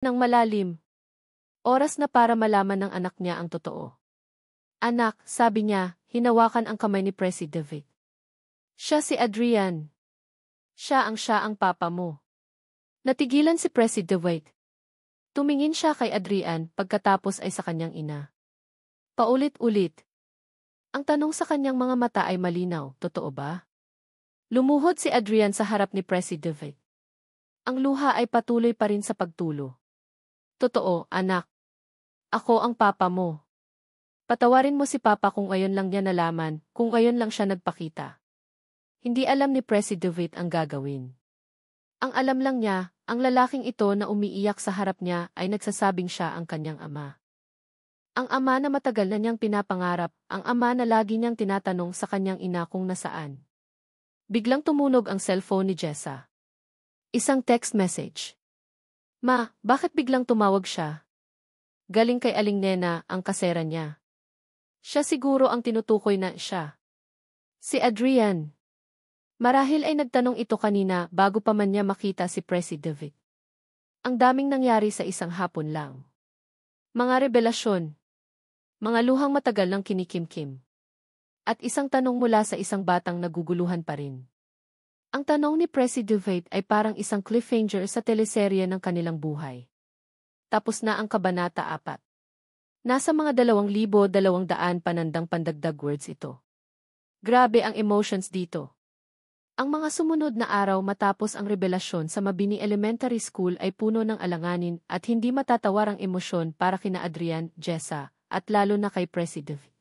Nang malalim. Oras na para malaman ng anak niya ang totoo. Anak, sabi niya, hinawakan ang kamay ni Presi David. Siya si Adrian. Siya ang papa mo. Natigilan si Presi David. Tumingin siya kay Adrian pagkatapos ay sa kanyang ina. Paulit-ulit. Ang tanong sa kanyang mga mata ay malinaw, totoo ba? Lumuhod si Adrian sa harap ni Presi David. Ang luha ay patuloy pa rin sa pagtulo. Totoo, anak. Ako ang papa mo. Patawarin mo si papa kung ngayon lang niya nalaman, kung ngayon lang siya nagpakita. Hindi alam ni Presi David ang gagawin. Ang alam lang niya, ang lalaking ito na umiiyak sa harap niya ay nagsasabing siya ang kanyang ama. Ang ama na matagal na niyang pinapangarap, ang ama na lagi niyang tinatanong sa kanyang ina kung nasaan. Biglang tumunog ang cellphone ni Jessa. Isang text message. Ma, bakit biglang tumawag siya? Galing kay Aling Nena, ang kasera niya. Siya siguro ang tinutukoy na siya. Si Adrian. Marahil ay nagtanong ito kanina bago pa man niya makita si Presi David. Ang daming nangyari sa isang hapon lang. Mga revelasyon. Mga luhang matagal ng kinikimkim. At isang tanong mula sa isang batang naguguluhan pa rin. Ang tanong ni Presi David ay parang isang cliffhanger sa teleserye ng kanilang buhay. Tapos na ang Kabanata 4. Nasa mga 2,200 panandang pandagdag words ito. Grabe ang emotions dito. Ang mga sumunod na araw matapos ang revelasyon sa Mabini Elementary School ay puno ng alanganin at hindi matatawarang emosyon para kina Adrian, Jessa, at lalo na kay Presi David.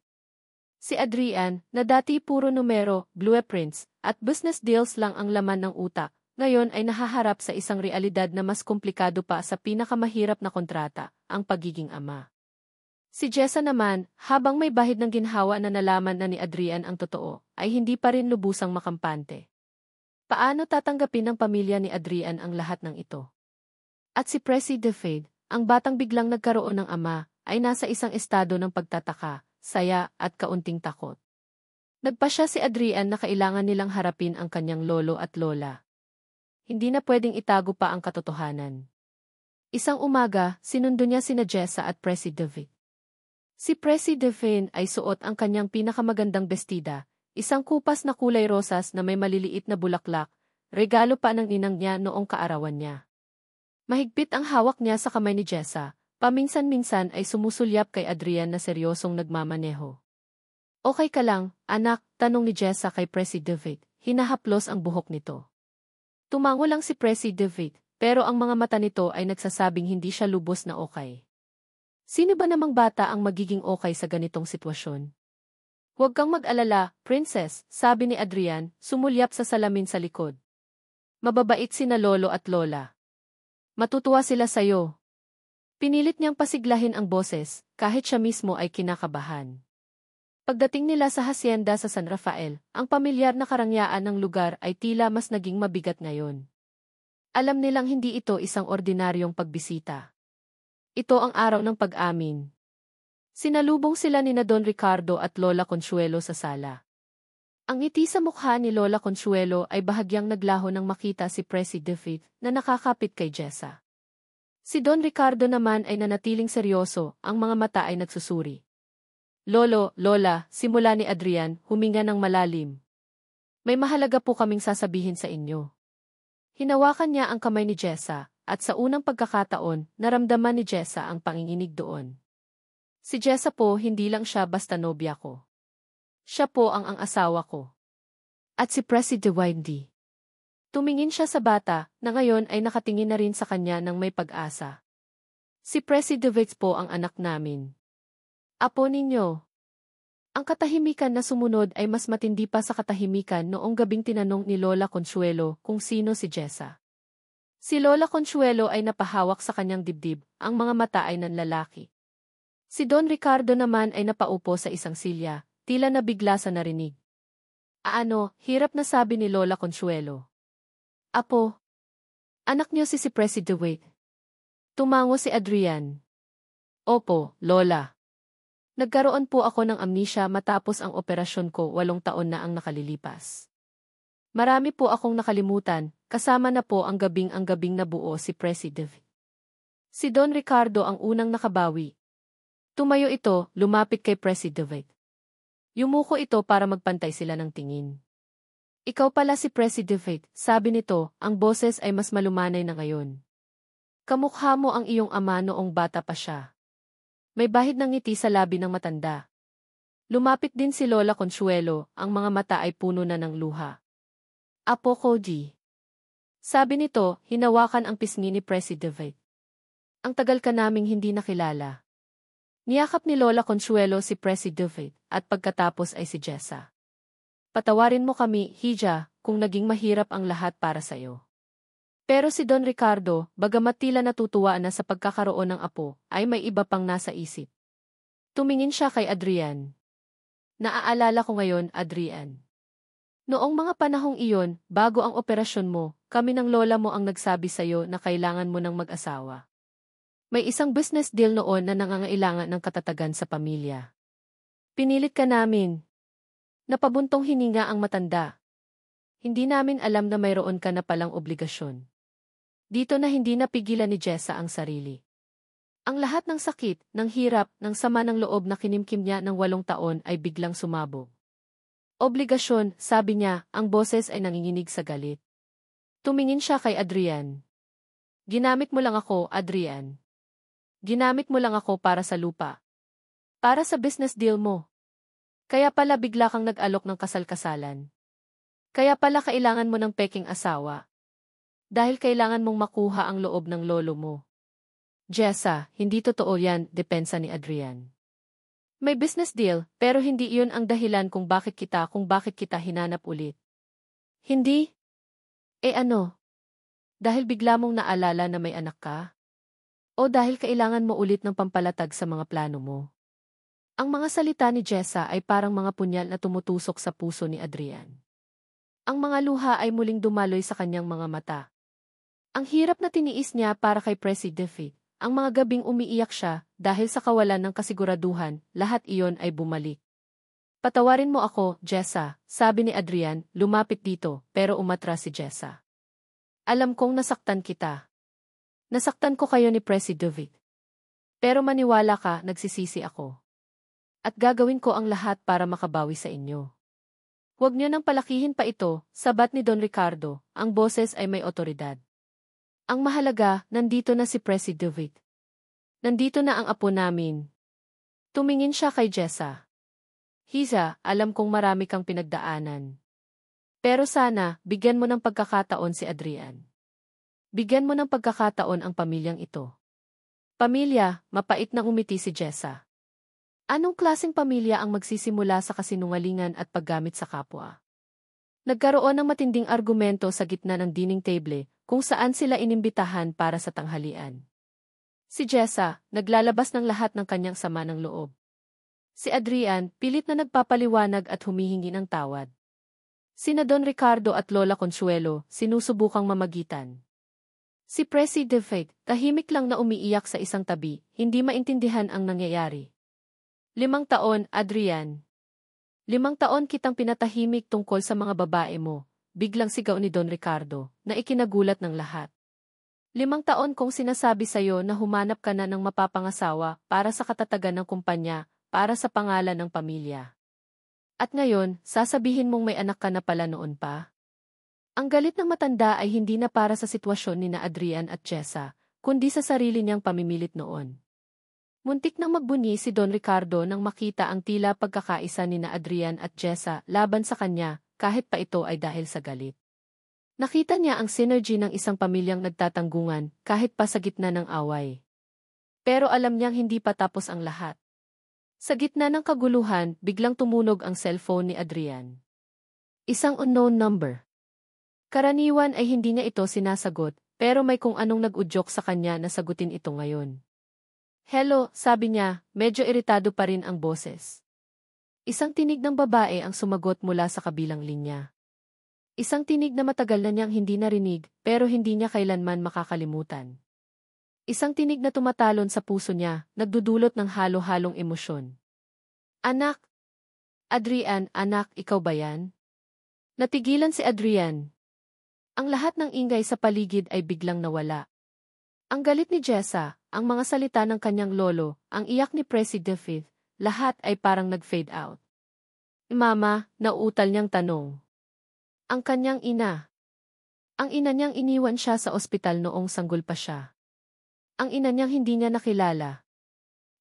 Si Adrian, na dati puro numero, blueprints, at business deals lang ang laman ng utak, ngayon ay nahaharap sa isang realidad na mas komplikado pa sa pinakamahirap na kontrata, ang pagiging ama. Si Jessa naman, habang may bahid ng ginhawa na nalaman na ni Adrian ang totoo, ay hindi pa rin lubusang makampante. Paano tatanggapin ng pamilya ni Adrian ang lahat ng ito? At si Presi David, ang batang biglang nagkaroon ng ama, ay nasa isang estado ng pagtataka, saya, at kaunting takot. Nagpasya si Adrian na kailangan nilang harapin ang kanyang lolo at lola. Hindi na pwedeng itago pa ang katotohanan. Isang umaga, sinundo niya sina Jessa at Presi David. Si Presi David ay suot ang kanyang pinakamagandang bestida, isang kupas na kulay rosas na may maliliit na bulaklak, regalo pa ng ninang niya noong kaarawan niya. Mahigpit ang hawak niya sa kamay ni Jessa. Paminsan-minsan ay sumusulyap kay Adrian na seryosong nagmamaneho. Okay ka lang, anak, tanong ni Jessa kay Presi David, hinahaplos ang buhok nito. Tumango lang si Presi David, pero ang mga mata nito ay nagsasabing hindi siya lubos na okay. Sino ba namang bata ang magiging okay sa ganitong sitwasyon? Huwag kang mag-alala, princess, sabi ni Adrian, sumulyap sa salamin sa likod. Mababait sina lolo at lola. Matutuwa sila sayo. Pinilit niyang pasiglahin ang boses, kahit siya mismo ay kinakabahan. Pagdating nila sa hacienda sa San Rafael, ang pamilyar na karangyaan ng lugar ay tila mas naging mabigat ngayon. Alam nilang hindi ito isang ordinaryong pagbisita. Ito ang araw ng pag-amin. Sinalubong sila ni Don Ricardo at Lola Consuelo sa sala. Ang ngiti sa mukha ni Lola Consuelo ay bahagyang naglaho nang makita si Presi David na nakakapit kay Jessa. Si Don Ricardo naman ay nanatiling seryoso, ang mga mata ay nagsusuri. Lolo, Lola, simula ni Adrian, huminga ng malalim. May mahalaga po kaming sasabihin sa inyo. Hinawakan niya ang kamay ni Jessa, at sa unang pagkakataon, naramdaman ni Jessa ang panginginig doon. Si Jessa po hindi lang siya basta nobya ko. Siya po ang asawa ko. At si Presi David. Tumingin siya sa bata, na ngayon ay nakatingin na rin sa kanya ng may pag-asa. Si Presi David po ang anak namin. Apo ninyo. Ang katahimikan na sumunod ay mas matindi pa sa katahimikan noong gabing tinanong ni Lola Consuelo kung sino si Jessa. Si Lola Consuelo ay napahawak sa kanyang dibdib, ang mga mata ay nanlalaki. Si Don Ricardo naman ay napaupo sa isang silya, tila nabigla sa narinig. Hirap na sabi ni Lola Consuelo. Apo, anak niyo si Presi David. Tumango si Adrian. Opo, Lola. Nagkaroon po ako ng amnesia matapos ang operasyon ko 8 taon na ang nakalilipas. Marami po akong nakalimutan, kasama na po ang gabing nabuo si Presi David. Si Don Ricardo ang unang nakabawi. Tumayo ito, lumapit kay President. Yumuko ito para magpantay sila ng tingin. Ikaw pala si President, sabi nito, ang boses ay mas malumanay na ngayon. Kamukha mo ang iyong ama noong bata pa siya. May bahid ng ngiti sa labi ng matanda. Lumapit din si Lola Consuelo, ang mga mata ay puno na ng luha. Apo Koji. Sabi nito, hinawakan ang pisngi ni President. Ang tagal ka naming hindi nakilala. Niyakap ni Lola Consuelo si President at pagkatapos ay si Jessa. Patawarin mo kami, Hija, kung naging mahirap ang lahat para sa'yo. Pero si Don Ricardo, bagamat tila natutuwa na sa pagkakaroon ng apo, ay may iba pang nasa isip. Tumingin siya kay Adrian. Naaalala ko ngayon, Adrian. Noong mga panahong iyon, bago ang operasyon mo, kami ng lola mo ang nagsabi sa'yo na kailangan mo ng mag-asawa. May isang business deal noon na nangangailangan ng katatagan sa pamilya. Pinilit ka namin. Napabuntong hininga ang matanda. Hindi namin alam na mayroon ka na palang obligasyon. Dito na hindi napigilan ni Jessa ang sarili. Ang lahat ng sakit, ng hirap, ng sama ng loob na kinimkim niya ng 8 taon ay biglang sumabog. Obligasyon, sabi niya, ang boses ay nanginginig sa galit. Tumingin siya kay Adrian. Ginamit mo lang ako, Adrian. Ginamit mo lang ako para sa lupa. Para sa business deal mo. Kaya pala bigla kang nag-alok ng kasal-kasalan. Kaya pala kailangan mo ng peking asawa. Dahil kailangan mong makuha ang loob ng lolo mo. Jessa, hindi totoo yan, depensa ni Adrian. May business deal, pero hindi iyon ang dahilan kung bakit kita hinanap ulit. Hindi? Ano? Dahil bigla mong naalala na may anak ka? O dahil kailangan mo ulit ng pampalatag sa mga plano mo? Ang mga salita ni Jessa ay parang mga punyal na tumutusok sa puso ni Adrian. Ang mga luha ay muling dumaloy sa kanyang mga mata. Ang hirap na tiniis niya para kay President. Ang mga gabing umiiyak siya dahil sa kawalan ng kasiguraduhan, lahat iyon ay bumalik. Patawarin mo ako, Jessa, sabi ni Adrian, lumapit dito, pero umatras si Jessa. Alam kong nasaktan kita. Nasaktan ko kayo ni President. Pero maniwala ka, nagsisisi ako. At gagawin ko ang lahat para makabawi sa inyo. Huwag niyo nang palakihin pa ito, sabat ni Don Ricardo, ang boses ay may otoridad. Ang mahalaga, nandito na si President. Nandito na ang apo namin. Tumingin siya kay Jessa. Hiza, alam kong marami kang pinagdaanan. Pero sana, bigyan mo ng pagkakataon si Adrian. Bigyan mo ng pagkakataon ang pamilyang ito. Pamilya, mapait na umiti si Jessa. Anong klaseng pamilya ang magsisimula sa kasinungalingan at paggamit sa kapwa? Nagkaroon ng matinding argumento sa gitna ng dining table, kung saan sila inimbitahan para sa tanghalian. Si Jessa, naglalabas ng lahat ng kanyang sama ng loob. Si Adrian, pilit na nagpapaliwanag at humihingi ng tawad. Sina Don Ricardo at Lola Consuelo, sinusubukang mamagitan. Si President, tahimik lang na umiiyak sa isang tabi, hindi maintindihan ang nangyayari. 5 taon, Adrian. 5 taon kitang pinatahimik tungkol sa mga babae mo. Biglang sigaw ni Don Ricardo, na ikinagulat ng lahat. 5 taon kong sinasabi sa'yo na humanap ka na ng mapapangasawa para sa katatagan ng kumpanya, para sa pangalan ng pamilya. At ngayon, sasabihin mong may anak ka na pala noon pa? Ang galit ng matanda ay hindi na para sa sitwasyon ni na Adrian at Jessa, kundi sa sarili niyang pamimilit noon. Muntik nang magbunyi si Don Ricardo nang makita ang tila pagkakaisa ni na Adrian at Jessa laban sa kanya, kahit pa ito ay dahil sa galit. Nakita niya ang synergy ng isang pamilyang nagtatanggungan kahit pa sa gitna ng away. Pero alam niyang hindi pa tapos ang lahat. Sa gitna ng kaguluhan, biglang tumunog ang cellphone ni Adrian. Isang unknown number. Karaniwan ay hindi niya ito sinasagot, pero may kung anong nag-udyok sa kanya na sagutin ito ngayon. Hello, sabi niya, medyo iritado pa rin ang boses. Isang tinig ng babae ang sumagot mula sa kabilang linya. Isang tinig na matagal na niyang hindi narinig, pero hindi niya kailanman makakalimutan. Isang tinig na tumatalon sa puso niya, nagdudulot ng halo-halong emosyon. Anak! Adrian, anak, ikaw ba yan? Natigilan si Adrian. Ang lahat ng ingay sa paligid ay biglang nawala. Ang galit ni Jessa, ang mga salita ng kanyang lolo, ang iyak ni Presi David, lahat ay parang nag-fade out. Mama, nauutal niyang tanong. Ang kanyang ina. Ang ina niyang iniwan siya sa ospital noong sanggol pa siya. Ang ina niyang hindi niya nakilala.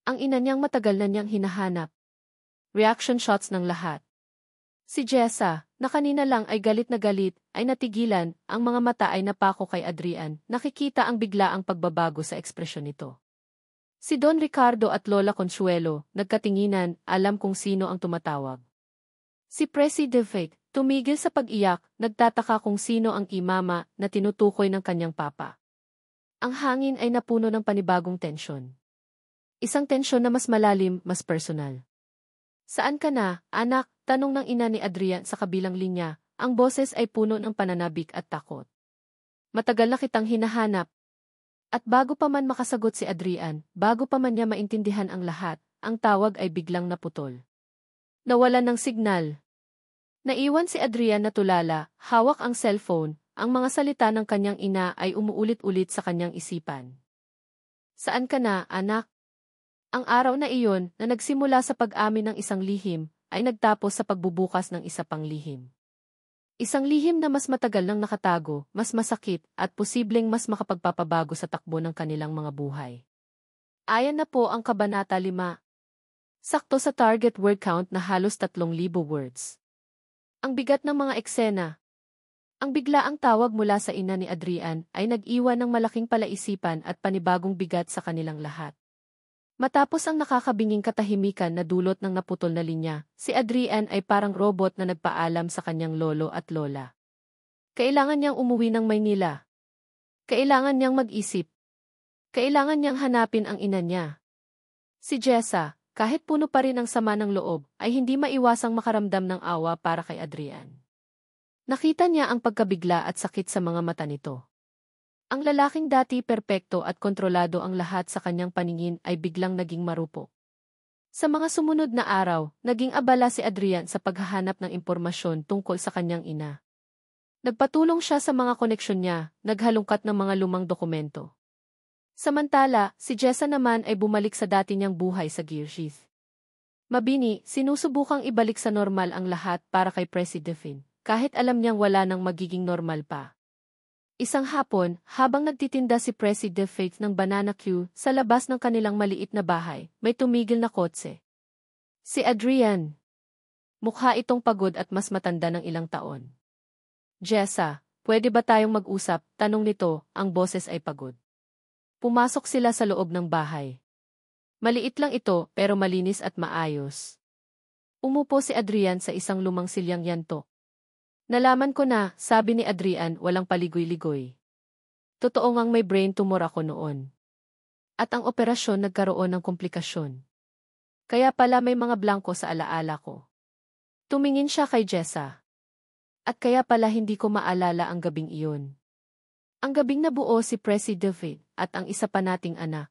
Ang ina niyang matagal na niyang hinahanap. Reaction shots ng lahat. Si Jessa, na kanina lang ay galit na galit, ay natigilan, ang mga mata ay napako kay Adrian, nakikita ang biglaang pagbabago sa ekspresyon nito. Si Don Ricardo at Lola Consuelo, nagkatinginan, alam kung sino ang tumatawag. Si Presi David, tumigil sa pag-iyak, nagtataka kung sino ang imama na tinutukoy ng kanyang papa. Ang hangin ay napuno ng panibagong tensyon. Isang tensyon na mas malalim, mas personal. Saan ka na, anak? Tanong ng ina ni Adrian sa kabilang linya, ang boses ay puno ng pananabik at takot. Matagal na kitang hinahanap. At bago pa man makasagot si Adrian, bago pa man niya maintindihan ang lahat, ang tawag ay biglang naputol. Nawalan ng signal. Naiwan si Adrian na tulala, hawak ang cellphone, ang mga salita ng kanyang ina ay umuulit-ulit sa kanyang isipan. Saan ka na, anak? Ang araw na iyon, na nagsimula sa pag-amin ng isang lihim, ay nagtapos sa pagbubukas ng isa pang lihim. Isang lihim na mas matagal nang nakatago, mas masakit, at posibleng mas makapagpapabago sa takbo ng kanilang mga buhay. Ayan na po ang Kabanata 5. Sakto sa target word count na halos 3,000 words. Ang bigat ng mga eksena. Ang biglaang tawag mula sa ina ni Adrian ay nag-iwan ng malaking palaisipan at panibagong bigat sa kanilang lahat. Matapos ang nakakabinging katahimikan na dulot ng naputol na linya, si Adrian ay parang robot na nagpaalam sa kanyang lolo at lola. Kailangan niyang umuwi ng Maynila. Kailangan niyang mag-isip. Kailangan niyang hanapin ang ina niya. Si Jessa, kahit puno pa rin ang sama ng loob, ay hindi maiwasang makaramdam ng awa para kay Adrian. Nakita niya ang pagkabigla at sakit sa mga mata nito. Ang lalaking dati perpekto at kontrolado ang lahat sa kanyang paningin ay biglang naging marupok. Sa mga sumunod na araw, naging abala si Adrian sa paghahanap ng impormasyon tungkol sa kanyang ina. Nagpatulong siya sa mga koneksyon niya, naghalungkat ng mga lumang dokumento. Samantala, si Jessa naman ay bumalik sa dati niyang buhay sa Gearsheath. Mabini, sinusubukang ibalik sa normal ang lahat para kay Presi David, kahit alam niyang wala nang magiging normal pa. Isang hapon, habang nagtitinda si Presi David ng banana Q sa labas ng kanilang maliit na bahay, may tumigil na kotse. Si Adrian. Mukha itong pagod at mas matanda ng ilang taon. Jessa, pwede ba tayong mag-usap? Tanong nito, ang boses ay pagod. Pumasok sila sa loob ng bahay. Maliit lang ito pero malinis at maayos. Umupo si Adrian sa isang lumang silyang yanto. Nalaman ko na, sabi ni Adrian, walang paligoy-ligoy. Totoo ngang may brain tumor ako noon. At ang operasyon nagkaroon ng komplikasyon. Kaya pala may mga blanko sa alaala ko. Tumingin siya kay Jessa. At kaya pala hindi ko maalala ang gabing iyon. Ang gabing nabuo si Presi David at ang isa pa nating anak.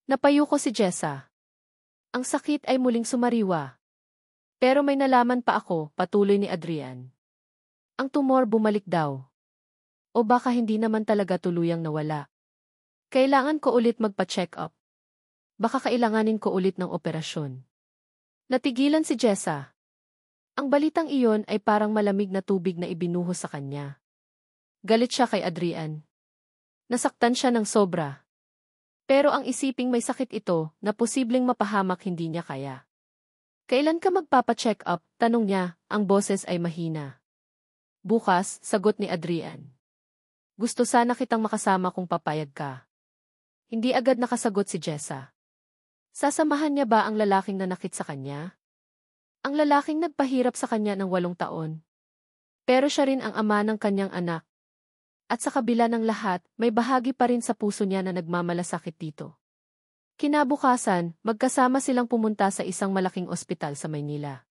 Napayuko si Jessa. Ang sakit ay muling sumariwa. Pero may nalaman pa ako, patuloy ni Adrian. Ang tumor bumalik daw. O baka hindi naman talaga tuluyang nawala. Kailangan ko ulit magpa-check up. Baka kailanganin ko ulit ng operasyon. Natigilan si Jessa. Ang balitang iyon ay parang malamig na tubig na ibinuhos sa kanya. Galit siya kay Adrian. Nasaktan siya ng sobra. Pero ang isiping may sakit ito na posibleng mapahamak hindi niya kaya. Kailan ka magpapa-check up? Tanong niya, ang boses ay mahina. Bukas, sagot ni Adrian. Gusto sana kitang makasama kung papayag ka. Hindi agad nakasagot si Jessa. Sasamahan niya ba ang lalaking nanakit sa kanya? Ang lalaking nagpahirap sa kanya ng 8 taon. Pero siya rin ang ama ng kanyang anak. At sa kabila ng lahat, may bahagi pa rin sa puso niya na nagmamalasakit dito. Kinabukasan, magkasama silang pumunta sa isang malaking ospital sa Maynila.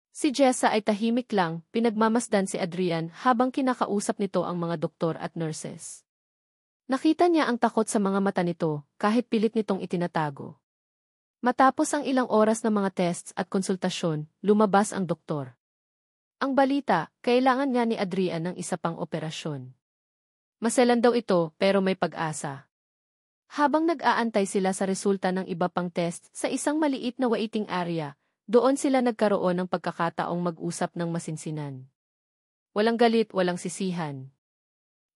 Si Jessa ay tahimik lang, pinagmamasdan si Adrian habang kinakausap nito ang mga doktor at nurses. Nakita niya ang takot sa mga mata nito, kahit pilit nitong itinatago. Matapos ang ilang oras na mga tests at konsultasyon, lumabas ang doktor. Ang balita, kailangan nga ni Adrian ng isa pang operasyon. Maselan daw ito, pero may pag-asa. Habang nag-aantay sila sa resulta ng iba pang test sa isang maliit na waiting area, doon sila nagkaroon ng pagkakataong mag-usap ng masinsinan. Walang galit, walang sisihan.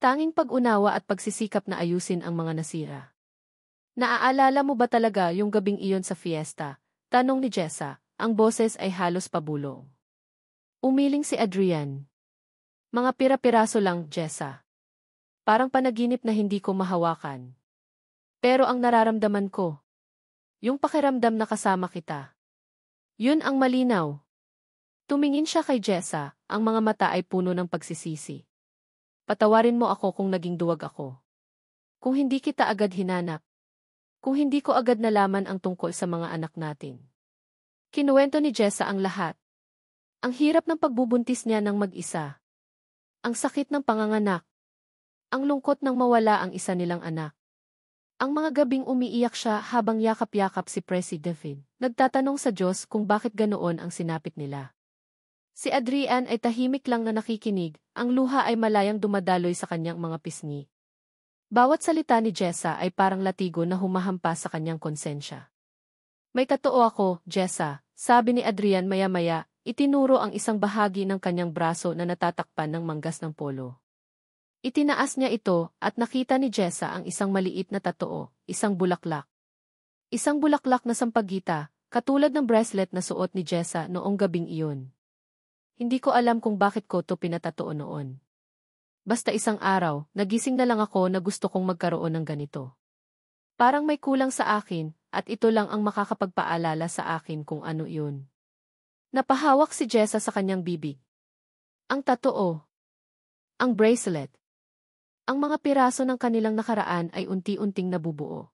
Tanging pag-unawa at pagsisikap na ayusin ang mga nasira. Naaalala mo ba talaga yung gabing iyon sa fiesta? Tanong ni Jessa, ang boses ay halos pabulong. Umiling si Adrian. Mga pira-piraso lang, Jessa. Parang panaginip na hindi ko mahawakan. Pero ang nararamdaman ko, yung pakiramdam na kasama kita. Yun ang malinaw. Tumingin siya kay Jessa, ang mga mata ay puno ng pagsisisi. Patawarin mo ako kung naging duwag ako. Kung hindi kita agad hinanap. Kung hindi ko agad nalaman ang tungkol sa mga anak natin. Kinuwento ni Jessa ang lahat. Ang hirap ng pagbubuntis niya ng mag-isa. Ang sakit ng panganganak. Ang lungkot ng mawala ang isa nilang anak. Ang mga gabing umiiyak siya habang yakap-yakap si Presi David, nagtatanong sa Diyos kung bakit ganoon ang sinapit nila. Si Adrian ay tahimik lang na nakikinig, ang luha ay malayang dumadaloy sa kanyang mga pisngi. Bawat salita ni Jessa ay parang latigo na humahampas sa kanyang konsensya. May totoo ako, Jessa, sabi ni Adrian maya-maya, itinuro ang isang bahagi ng kanyang braso na natatakpan ng manggas ng polo. Itinaas niya ito at nakita ni Jessa ang isang maliit na tatoo, isang bulaklak. Isang bulaklak na sampagita, katulad ng bracelet na suot ni Jessa noong gabing iyon. Hindi ko alam kung bakit ko to pinatatoo noon. Basta isang araw, nagising na lang ako na gusto kong magkaroon ng ganito. Parang may kulang sa akin, at ito lang ang makakapagpaalala sa akin kung ano iyon. Napahawak si Jessa sa kanyang bibig. Ang tatoo. Ang bracelet. Ang mga piraso ng kanilang nakaraan ay unti-unting nabubuo.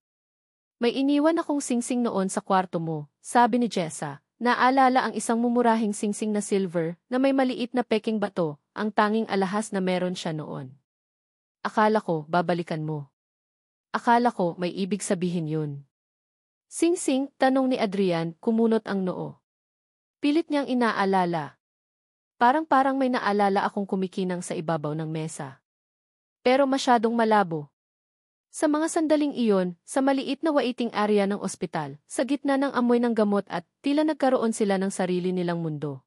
May iniwan akong singsing noon sa kwarto mo, sabi ni Jessa. Naalala ang isang mumurahing singsing na silver na may maliit na peking bato, ang tanging alahas na meron siya noon. Akala ko, babalikan mo. Akala ko, may ibig sabihin yun. Singsing, tanong ni Adrian, kumunot ang noo. Pilit niyang inaalala. Parang may naalala akong kumikinang sa ibabaw ng mesa. Pero masyadong malabo. Sa mga sandaling iyon, sa maliit na waiting area ng ospital, sa gitna ng amoy ng gamot at tila nagkaroon sila ng sarili nilang mundo.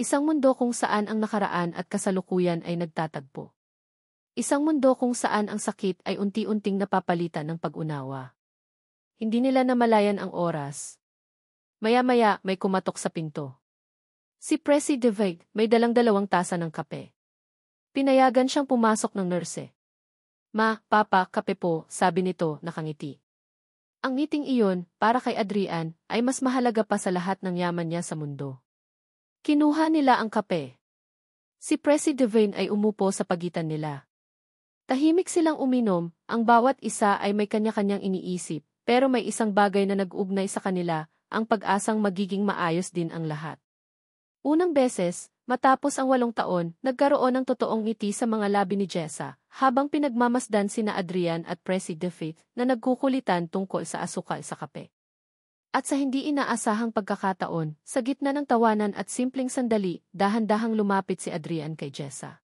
Isang mundo kung saan ang nakaraan at kasalukuyan ay nagtatagpo. Isang mundo kung saan ang sakit ay unti-unting napapalitan ng pag-unawa. Hindi nila namalayan ang oras. Maya-maya may kumatok sa pinto. Si Presi David may dalang-dalawang tasa ng kape. Pinayagan siyang pumasok ng nurse. Ma, papa, kape po, sabi nito, nakangiti. Ang ngiting iyon, para kay Adrian, ay mas mahalaga pa sa lahat ng yaman niya sa mundo. Kinuha nila ang kape. Si Presi Devane ay umupo sa pagitan nila. Tahimik silang uminom, ang bawat isa ay may kanya-kanyang iniisip, pero may isang bagay na nag-ugnay sa kanila, ang pag-asang magiging maayos din ang lahat. Unang beses, matapos ang 8 taon, nagkaroon ng totoong ngiti sa mga labi ni Jessa, habang pinagmamasdan sina Adrian at Presi David na nagkukulitan tungkol sa asukal sa kape. At sa hindi inaasahang pagkakataon, sa gitna ng tawanan at simpleng sandali, dahan-dahang lumapit si Adrian kay Jessa.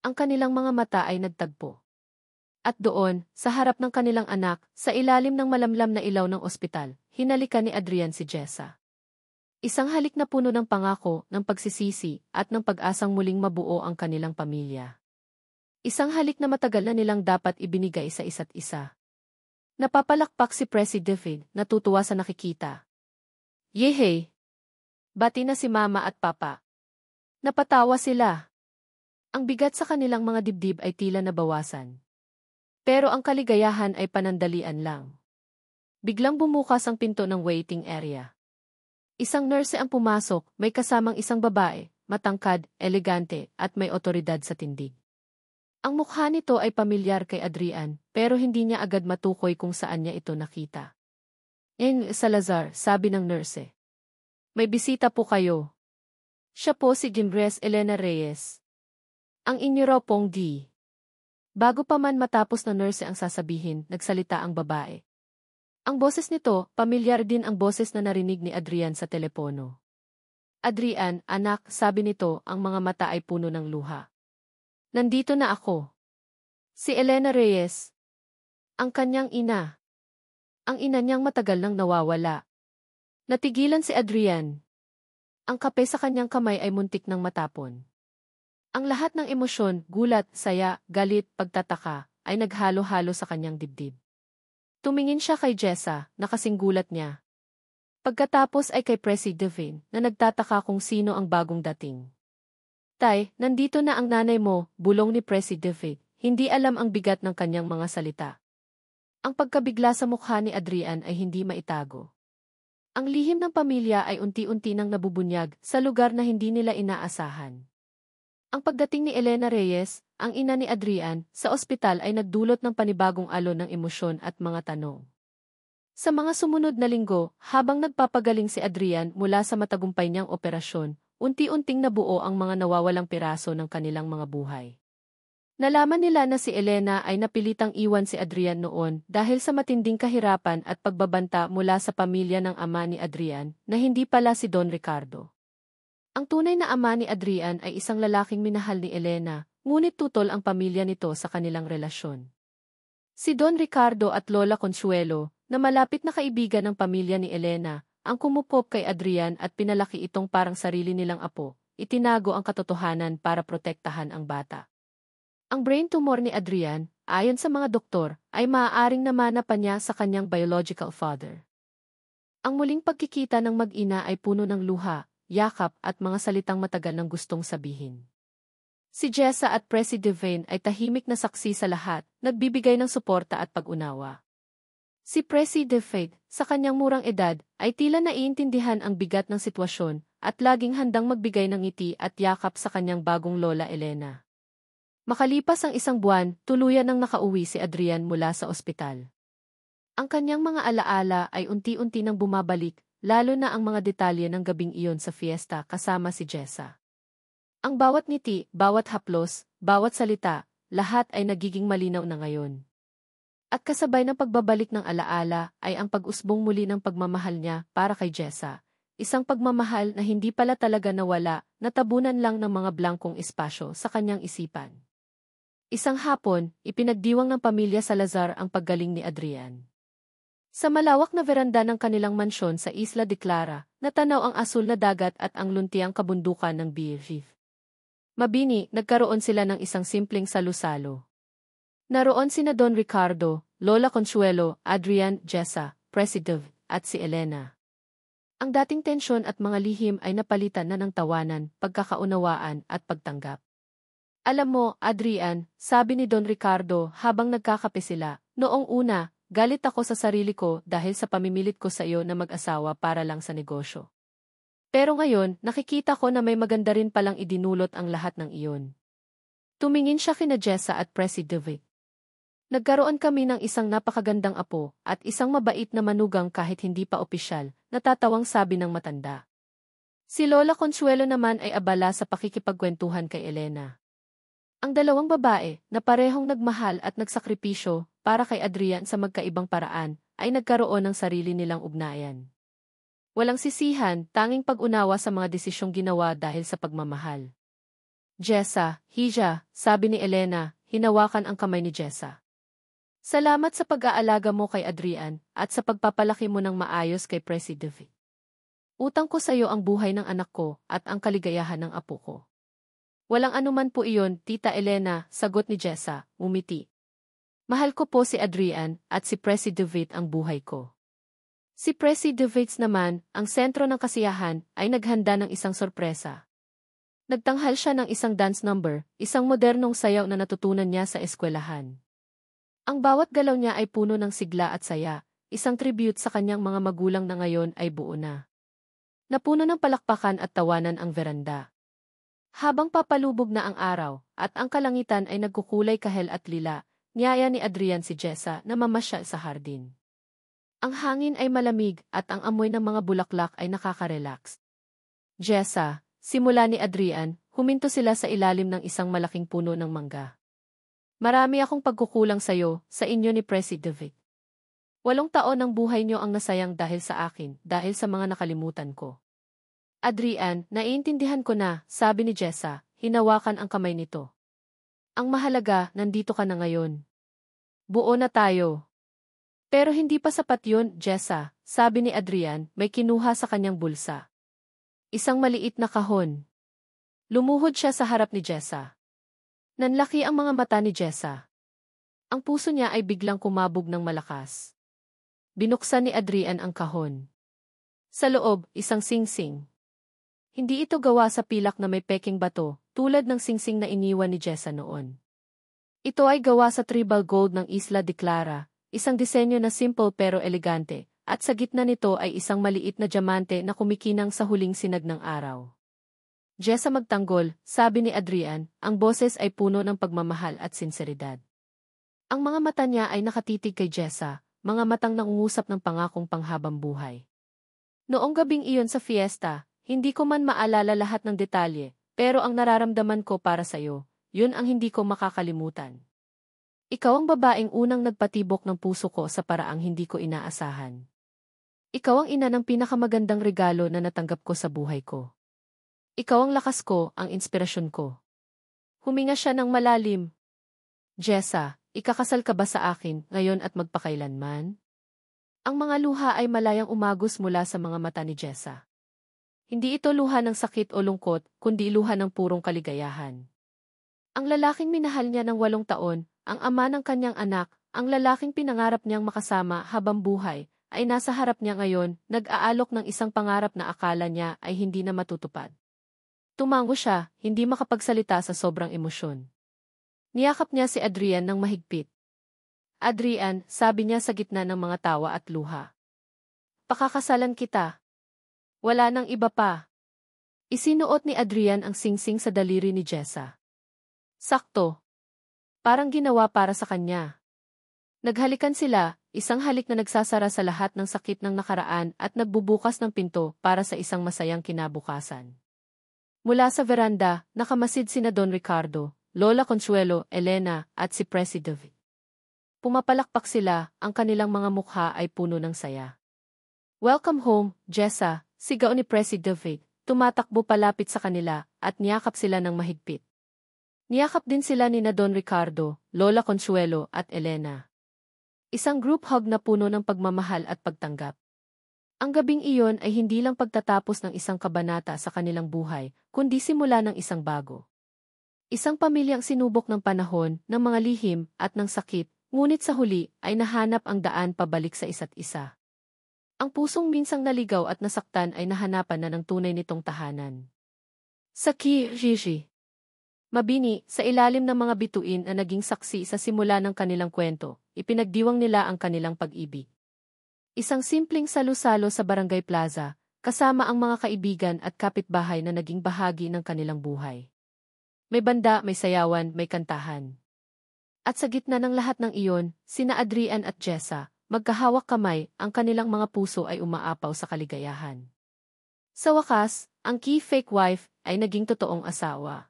Ang kanilang mga mata ay nagtagpo. At doon, sa harap ng kanilang anak, sa ilalim ng malamlam na ilaw ng ospital, hinalikan ni Adrian si Jessa. Isang halik na puno ng pangako, ng pagsisisi, at ng pag-asang muling mabuo ang kanilang pamilya. Isang halik na matagal na nilang dapat ibinigay sa isa't isa. Napapalakpak si Presi David, natutuwa sa nakikita. Yehey! Bati na si Mama at Papa. Napatawa sila. Ang bigat sa kanilang mga dibdib ay tila nabawasan. Pero ang kaligayahan ay panandalian lang. Biglang bumukas ang pinto ng waiting area. Isang nurse ang pumasok, may kasamang isang babae, matangkad, elegante, at may otoridad sa tindig. Ang mukha nito ay pamilyar kay Adrian, pero hindi niya agad matukoy kung saan niya ito nakita. Salazar, sabi ng nurse. May bisita po kayo. Siya po si Gimres Elena Reyes. Ang inyo raw pong D. Bago pa man matapos na nurse ang sasabihin, nagsalita ang babae. Ang boses nito, pamilyar din ang boses na narinig ni Adrian sa telepono. Adrian, anak, sabi nito, ang mga mata ay puno ng luha. Nandito na ako. Si Elena Reyes. Ang kanyang ina. Ang ina niyang matagal nang nawawala. Natigilan si Adrian. Ang kape sa kanyang kamay ay muntik nang matapon. Ang lahat ng emosyon, gulat, saya, galit, pagtataka, ay naghalo-halo sa kanyang dibdib. Tumingin siya kay Jessa, na kasing gulat niya. Pagkatapos ay kay Presi Devin, na nagtataka kung sino ang bagong dating. Tay, nandito na ang nanay mo, bulong ni Presi Devin, hindi alam ang bigat ng kanyang mga salita. Ang pagkabigla sa mukha ni Adrian ay hindi maitago. Ang lihim ng pamilya ay unti-unti nang nabubunyag sa lugar na hindi nila inaasahan. Ang pagdating ni Elena Reyes, ang ina ni Adrian, sa ospital ay nagdulot ng panibagong alon ng emosyon at mga tanong. Sa mga sumunod na linggo, habang nagpapagaling si Adrian mula sa matagumpay niyang operasyon, unti-unting nabuo ang mga nawawalang piraso ng kanilang mga buhay. Nalaman nila na si Elena ay napilitang iwan si Adrian noon dahil sa matinding kahirapan at pagbabanta mula sa pamilya ng ama ni Adrian na hindi pala si Don Ricardo. Ang tunay na ama ni Adrian ay isang lalaking minahal ni Elena, ngunit tutol ang pamilya nito sa kanilang relasyon. Si Don Ricardo at Lola Consuelo, na malapit na kaibigan ng pamilya ni Elena, ang kumupop kay Adrian at pinalaki itong parang sarili nilang apo, itinago ang katotohanan para protektahan ang bata. Ang brain tumor ni Adrian, ayon sa mga doktor, ay maaaring namana pa niya sa kanyang biological father. Ang muling pagkikita ng mag-ina ay puno ng luha, yakap at mga salitang matagal ng gustong sabihin. Si Jessa at Presi Devin ay tahimik na saksi sa lahat, nagbibigay ng suporta at pag-unawa. Si Presi Devin, sa kanyang murang edad, ay tila naiintindihan ang bigat ng sitwasyon at laging handang magbigay ng ngiti at yakap sa kanyang bagong lola Elena. Makalipas ang isang buwan, tuluyan nang nakauwi si Adrian mula sa ospital. Ang kanyang mga alaala ay unti-unti nang bumabalik, lalo na ang mga detalye ng gabing iyon sa fiesta kasama si Jessa. Ang bawat ngiti, bawat haplos, bawat salita, lahat ay nagiging malinaw na ngayon. At kasabay ng pagbabalik ng alaala ay ang pag-usbong muli ng pagmamahal niya para kay Jessa, isang pagmamahal na hindi pala talaga nawala, natabunan lang ng mga blankong espasyo sa kanyang isipan. Isang hapon, ipinagdiwang ng pamilya Salazar ang paggaling ni Adrian. Sa malawak na veranda ng kanilang mansyon sa Isla de Clara, natanaw ang asul na dagat at ang luntiang kabundukan ng BFF. Mabini, nagkaroon sila ng isang simpleng salu-salo. Naroon sina Don Ricardo, Lola Consuelo, Adrian, Jessa, Presidev, at si Elena. Ang dating tensyon at mga lihim ay napalitan na ng tawanan, pagkakaunawaan at pagtanggap. Alam mo, Adrian, sabi ni Don Ricardo habang nagkakape sila, noong una, galit ako sa sarili ko dahil sa pamimilit ko sa iyo na mag-asawa para lang sa negosyo. Pero ngayon, nakikita ko na may maganda rin palang idinulot ang lahat ng iyon. Tumingin siya kina Jessa at Presi Devin. Nagkaroon kami ng isang napakagandang apo at isang mabait na manugang kahit hindi pa opisyal, natatawang sabi ng matanda. Si Lola Consuelo naman ay abala sa pakikipagkwentuhan kay Elena. Ang dalawang babae, na parehong nagmahal at nagsakripisyo para kay Adrian sa magkaibang paraan, ay nagkaroon ng sarili nilang ugnayan. Walang sisihan, tanging pag-unawa sa mga desisyong ginawa dahil sa pagmamahal. Jessa, Hija, sabi ni Elena, hinawakan ang kamay ni Jessa. Salamat sa pag-aalaga mo kay Adrian at sa pagpapalaki mo ng maayos kay Presi Devin. Utang ko sa iyo ang buhay ng anak ko at ang kaligayahan ng apo ko. Walang anuman po iyon, Tita Elena, sagot ni Jessa, umiti. Mahal ko po si Adrian at si Presi Devin ang buhay ko. Si Presi Devin naman, ang sentro ng kasiyahan, ay naghanda ng isang sorpresa. Nagtanghal siya ng isang dance number, isang modernong sayaw na natutunan niya sa eskwelahan. Ang bawat galaw niya ay puno ng sigla at saya, isang tribute sa kanyang mga magulang na ngayon ay buo na. Napuno ng palakpakan at tawanan ang veranda. Habang papalubog na ang araw, at ang kalangitan ay nagkukulay kahel at lila, niyaya ni Adrian si Jessa na mamasyal sa hardin. Ang hangin ay malamig at ang amoy ng mga bulaklak ay nakaka-relax. Jessa, simula ni Adrian, huminto sila sa ilalim ng isang malaking puno ng mangga. Marami akong pagkukulang sa'yo, sa inyo ni Presi Devin. 8 taon ng buhay niyo ang nasayang dahil sa akin, dahil sa mga nakalimutan ko. Adrian, naiintindihan ko na, sabi ni Jessa, hinawakan ang kamay nito. Ang mahalaga, nandito ka na ngayon. Buo na tayo. Pero hindi pa sapat yun, Jessa, sabi ni Adrian, may kinuha sa kanyang bulsa. Isang maliit na kahon. Lumuhod siya sa harap ni Jessa. Nanlaki ang mga mata ni Jessa. Ang puso niya ay biglang kumabog ng malakas. Binuksan ni Adrian ang kahon. Sa loob, isang singsing. Hindi ito gawa sa pilak na may peking bato, tulad ng singsing na iniwan ni Jessa noon. Ito ay gawa sa tribal gold ng Isla de Clara, isang disenyo na simple pero elegante, at sa gitna nito ay isang maliit na diamante na kumikinang sa huling sinag ng araw. Jessa magtanggol, sabi ni Adrian, ang boses ay puno ng pagmamahal at sinseridad. Ang mga mata niya ay nakatitig kay Jessa, mga matang nangungusap ng pangakong panghabang buhay. Noong gabing iyon sa fiesta, hindi ko man maalala lahat ng detalye, pero ang nararamdaman ko para sa'yo, yun ang hindi ko makakalimutan. Ikaw ang babaeng unang nagpatibok ng puso ko sa paraang hindi ko inaasahan. Ikaw ang ina ng pinakamagandang regalo na natanggap ko sa buhay ko. Ikaw ang lakas ko, ang inspirasyon ko. Huminga siya ng malalim. Jessa, ikakasal ka ba sa akin ngayon at magpakailanman? Ang mga luha ay malayang umagos mula sa mga mata ni Jessa. Hindi ito luha ng sakit o lungkot, kundi luha ng purong kaligayahan. Ang lalaking minahal niya ng 8 taon, ang ama ng kanyang anak, ang lalaking pinangarap niyang makasama habang buhay, ay nasa harap niya ngayon, nag-aalok ng isang pangarap na akala niya ay hindi na matutupad. Tumango siya, hindi makapagsalita sa sobrang emosyon. Niyakap niya si Adrian ng mahigpit. Adrian, sabi niya sa gitna ng mga tawa at luha. Pakakasalan kita. Wala nang iba pa. Isinuot ni Adrian ang singsing sa daliri ni Jessa. Sakto. Parang ginawa para sa kanya. Naghalikan sila, isang halik na nagsasara sa lahat ng sakit ng nakaraan at nagbubukas ng pinto para sa isang masayang kinabukasan. Mula sa veranda, nakamasid sina Don Ricardo, Lola Consuelo, Elena, at si Presi David. Pumapalakpak sila, ang kanilang mga mukha ay puno ng saya. Welcome home, Jessa, sigaw ni Presi David, tumatakbo palapit sa kanila, at niyakap sila ng mahigpit. Niyakap din sila ni na Don Ricardo, Lola Consuelo, at Elena. Isang group hug na puno ng pagmamahal at pagtanggap. Ang gabing iyon ay hindi lang pagtatapos ng isang kabanata sa kanilang buhay, kundi simula ng isang bago. Isang pamilyang sinubok ng panahon, ng mga lihim, at ng sakit, ngunit sa huli ay nahanap ang daan pabalik sa isa't isa. Ang pusong minsang naligaw at nasaktan ay nahanapan na ng tunay nitong tahanan. Sa Kijiji. Mabini, sa ilalim ng mga bituin na naging saksi sa simula ng kanilang kwento, ipinagdiwang nila ang kanilang pag-ibig. Isang simpleng salo-salo sa Barangay Plaza, kasama ang mga kaibigan at kapitbahay na naging bahagi ng kanilang buhay. May banda, may sayawan, may kantahan. At sa gitna ng lahat ng iyon, sina Adrian at Jessa, magkahawak kamay, ang kanilang mga puso ay umaapaw sa kaligayahan. Sa wakas, ang fake wife ay naging totoong asawa.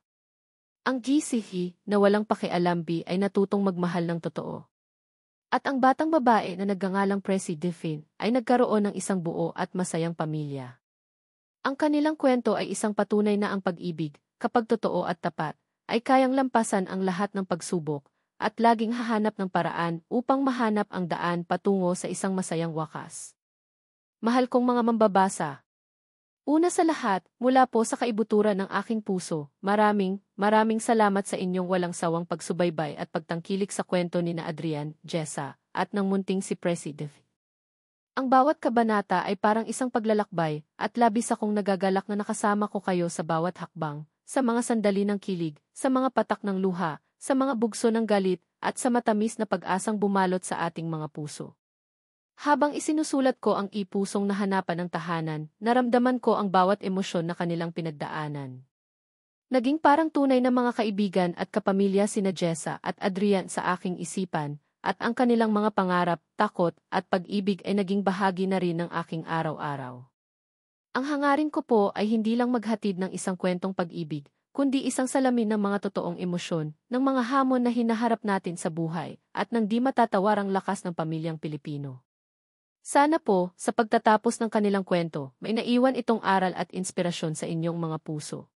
Ang GCE na walang pakialambi ay natutong magmahal ng totoo. At ang batang babae na nagngangalang Presi Delphine ay nagkaroon ng isang buo at masayang pamilya. Ang kanilang kwento ay isang patunay na ang pag-ibig, kapag totoo at tapat, ay kayang lampasan ang lahat ng pagsubok, at laging hahanap ng paraan upang mahanap ang daan patungo sa isang masayang wakas. Mahal kong mga mambabasa. Una sa lahat, mula po sa kaibuturan ng aking puso, maraming salamat sa inyong walang sawang pagsubaybay at pagtangkilik sa kwento ni na Adrian, Jessa, at ng munting si Presi David. Ang bawat kabanata ay parang isang paglalakbay, at labis akong nagagalak na nakasama ko kayo sa bawat hakbang, sa mga sandali ng kilig, sa mga patak ng luha, sa mga bugso ng galit, at sa matamis na pag-asang bumalot sa ating mga puso. Habang isinusulat ko ang ipusong nahanapan ng tahanan, naramdaman ko ang bawat emosyon na kanilang pinagdaanan. Naging parang tunay na mga kaibigan at kapamilya sina Jessa at Adrian sa aking isipan, at ang kanilang mga pangarap, takot, at pag-ibig ay naging bahagi na rin ng aking araw-araw. Ang hangarin ko po ay hindi lang maghatid ng isang kwentong pag-ibig, kundi isang salamin ng mga totoong emosyon, ng mga hamon na hinaharap natin sa buhay, at ng di matatawarang lakas ng pamilyang Pilipino. Sana po, sa pagtatapos ng kanilang kwento, may naiwan itong aral at inspirasyon sa inyong mga puso.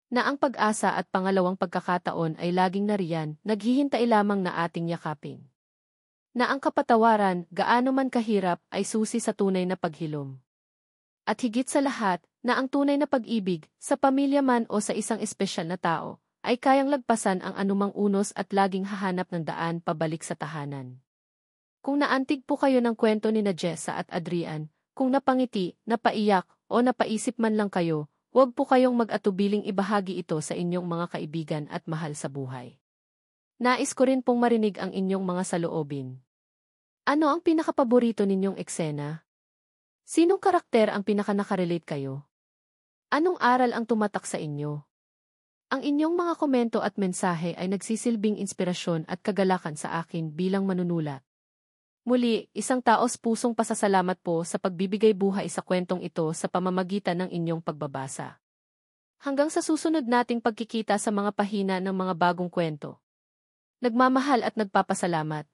Na ang pag-asa at pangalawang pagkakataon ay laging nariyan, naghihintay lamang na ating yakapin. Na ang kapatawaran, gaano man kahirap, ay susi sa tunay na paghilom. At higit sa lahat, na ang tunay na pag-ibig, sa pamilya man o sa isang espesyal na tao, ay kayang lagpasan ang anumang unos at laging hahanap ng daan pabalik sa tahanan. Kung naantig po kayo ng kwento ni Jessa at Adrian, kung napangiti, napaiyak, o napaisip man lang kayo, huwag po kayong mag-atubiling ibahagi ito sa inyong mga kaibigan at mahal sa buhay. Nais ko rin pong marinig ang inyong mga saloobin. Ano ang pinakapaborito ninyong eksena? Sinong karakter ang pinaka-nakarelate kayo? Anong aral ang tumatak sa inyo? Ang inyong mga komento at mensahe ay nagsisilbing inspirasyon at kagalakan sa akin bilang manunulat. Muli, isang taos pusong pasasalamat po sa pagbibigay buhay sa kwentong ito sa pamamagitan ng inyong pagbabasa. Hanggang sa susunod nating pagkikita sa mga pahina ng mga bagong kwento. Nagmamahal at nagpapasalamat.